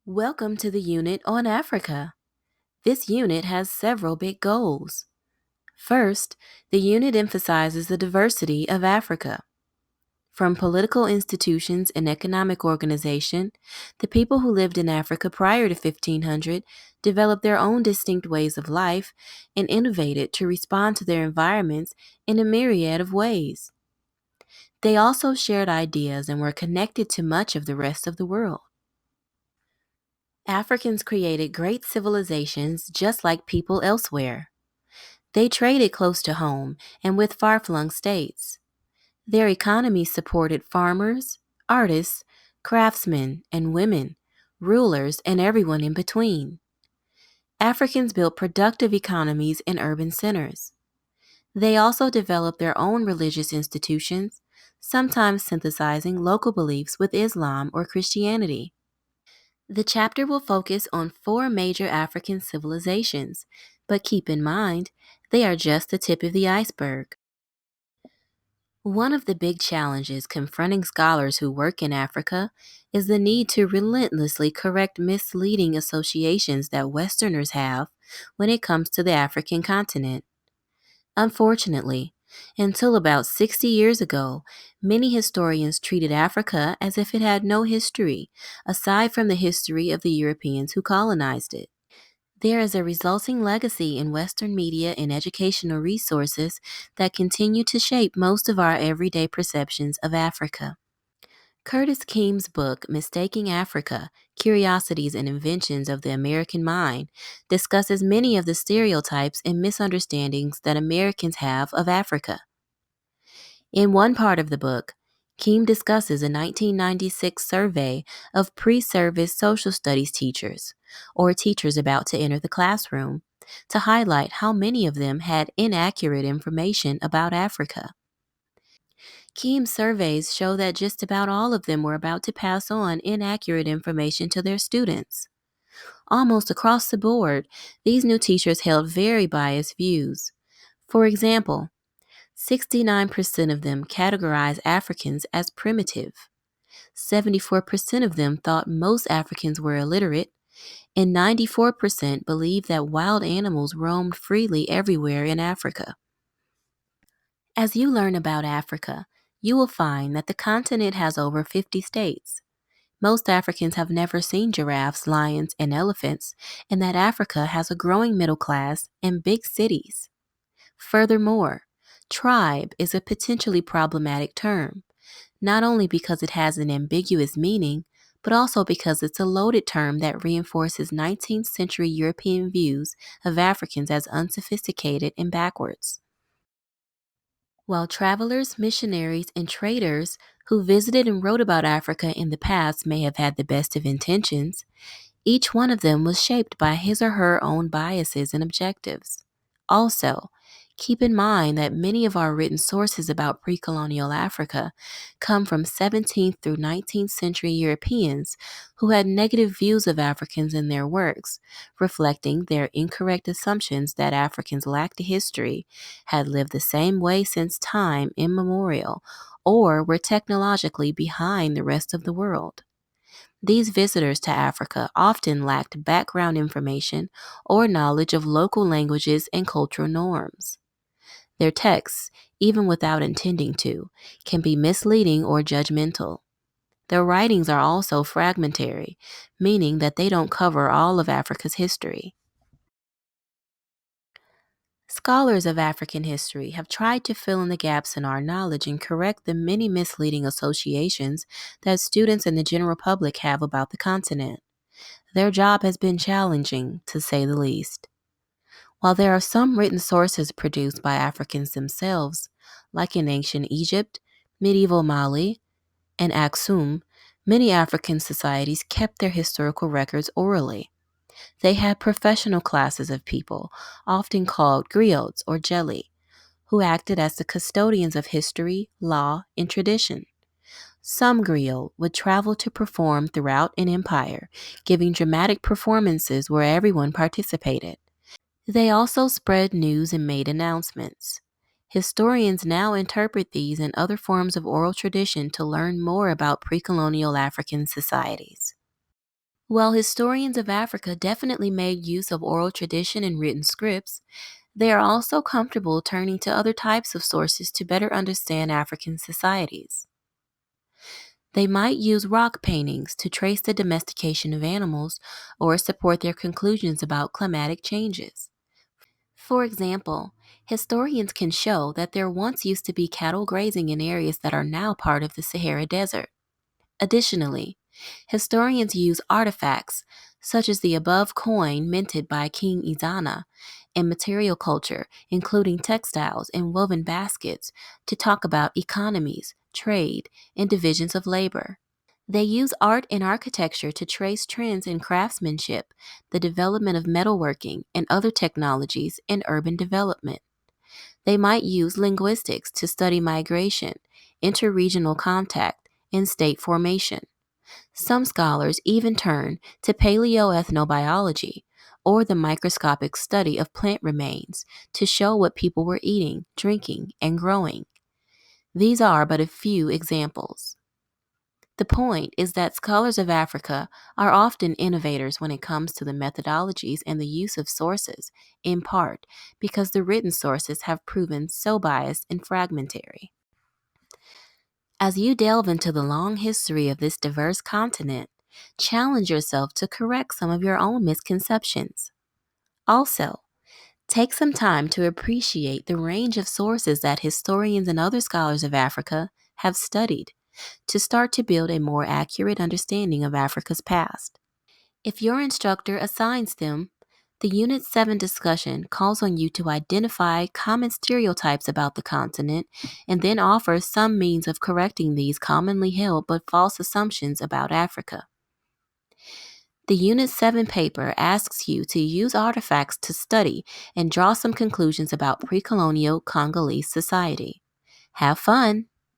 Welcome to the unit on Africa. This unit has several big goals. First, the unit emphasizes the diversity of Africa. From political institutions and economic organization, the people who lived in Africa prior to 1500 developed their own distinct ways of life and innovated to respond to their environments in a myriad of ways. They also shared ideas and were connected to much of the rest of the world. Africans created great civilizations just like people elsewhere. They traded close to home and with far flung states. Their economies supported farmers, artists, craftsmen, and women, rulers, and everyone in between. Africans built productive economies in urban centers. They also developed their own religious institutions, sometimes synthesizing local beliefs with Islam or Christianity. The chapter will focus on four major African civilizations, but keep in mind, they are just the tip of the iceberg. One of the big challenges confronting scholars who work in Africa is the need to relentlessly correct misleading associations that Westerners have when it comes to the African continent. Unfortunately, until about 60 years ago, many historians treated Africa as if it had no history, aside from the history of the Europeans who colonized it. There is a resulting legacy in Western media and educational resources that continue to shape most of our everyday perceptions of Africa. Curtis Keem's book, Mistaking Africa: Curiosities and Inventions of the American Mind, discusses many of the stereotypes and misunderstandings that Americans have of Africa. In one part of the book, Keem discusses a 1996 survey of pre service social studies teachers, or teachers about to enter the classroom, to highlight how many of them had inaccurate information about Africa. Keem's surveys show that just about all of them were about to pass on inaccurate information to their students. Almost across the board, these new teachers held very biased views. For example, 69% of them categorized Africans as primitive. 74% of them thought most Africans were illiterate, and 94% believed that wild animals roamed freely everywhere in Africa. As you learn about Africa, you will find that the continent has over 50 states. Most Africans have never seen giraffes, lions, and elephants, and that Africa has a growing middle class and big cities. Furthermore, tribe is a potentially problematic term, not only because it has an ambiguous meaning, but also because it's a loaded term that reinforces 19th century European views of Africans as unsophisticated and backwards. While travelers, missionaries, and traders who visited and wrote about Africa in the past may have had the best of intentions, each one of them was shaped by his or her own biases and objectives. Also, keep in mind that many of our written sources about pre colonial Africa come from 17th through 19th century Europeans who had negative views of Africans in their works, reflecting their incorrect assumptions that Africans lacked a history, had lived the same way since time immemorial, or were technologically behind the rest of the world. These visitors to Africa often lacked background information or knowledge of local languages and cultural norms. Their texts, even without intending to, can be misleading or judgmental. Their writings are also fragmentary, meaning that they don't cover all of Africa's history. Scholars of African history have tried to fill in the gaps in our knowledge and correct the many misleading associations that students and the general public have about the continent. Their job has been challenging, to say the least. While there are some written sources produced by Africans themselves, like in ancient Egypt, medieval Mali, and Aksum, many African societies kept their historical records orally. They had professional classes of people, often called griots or jelly, who acted as the custodians of history, law, and tradition. Some griot would travel to perform throughout an empire, giving dramatic performances where everyone participated. They also spread news and made announcements. Historians now interpret these and other forms of oral tradition to learn more about pre colonial African societies. While historians of Africa definitely made use of oral tradition and written scripts, they are also comfortable turning to other types of sources to better understand African societies. They might use rock paintings to trace the domestication of animals or support their conclusions about climatic changes. For example, historians can show that there once used to be cattle grazing in areas that are now part of the Sahara Desert. Additionally, historians use artifacts, such as the above coin minted by King Ezana, and material culture, including textiles and woven baskets, to talk about economies, trade, and divisions of labor. They use art and architecture to trace trends in craftsmanship, the development of metalworking, and other technologies in urban development. They might use linguistics to study migration, interregional contact, and state formation. Some scholars even turn to paleoethnobiology, or the microscopic study of plant remains, to show what people were eating, drinking, and growing. These are but a few examples. The point is that scholars of Africa are often innovators when it comes to the methodologies and the use of sources, in part because the written sources have proven so biased and fragmentary. As you delve into the long history of this diverse continent, challenge yourself to correct some of your own misconceptions. Also, take some time to appreciate the range of sources that historians and other scholars of Africa have studied to start to build a more accurate understanding of Africa's past. If your instructor assigns them, the Unit 7 discussion calls on you to identify common stereotypes about the continent and then offer some means of correcting these commonly held but false assumptions about Africa. The Unit 7 paper asks you to use artifacts to study and draw some conclusions about pre colonial Congolese society. Have fun!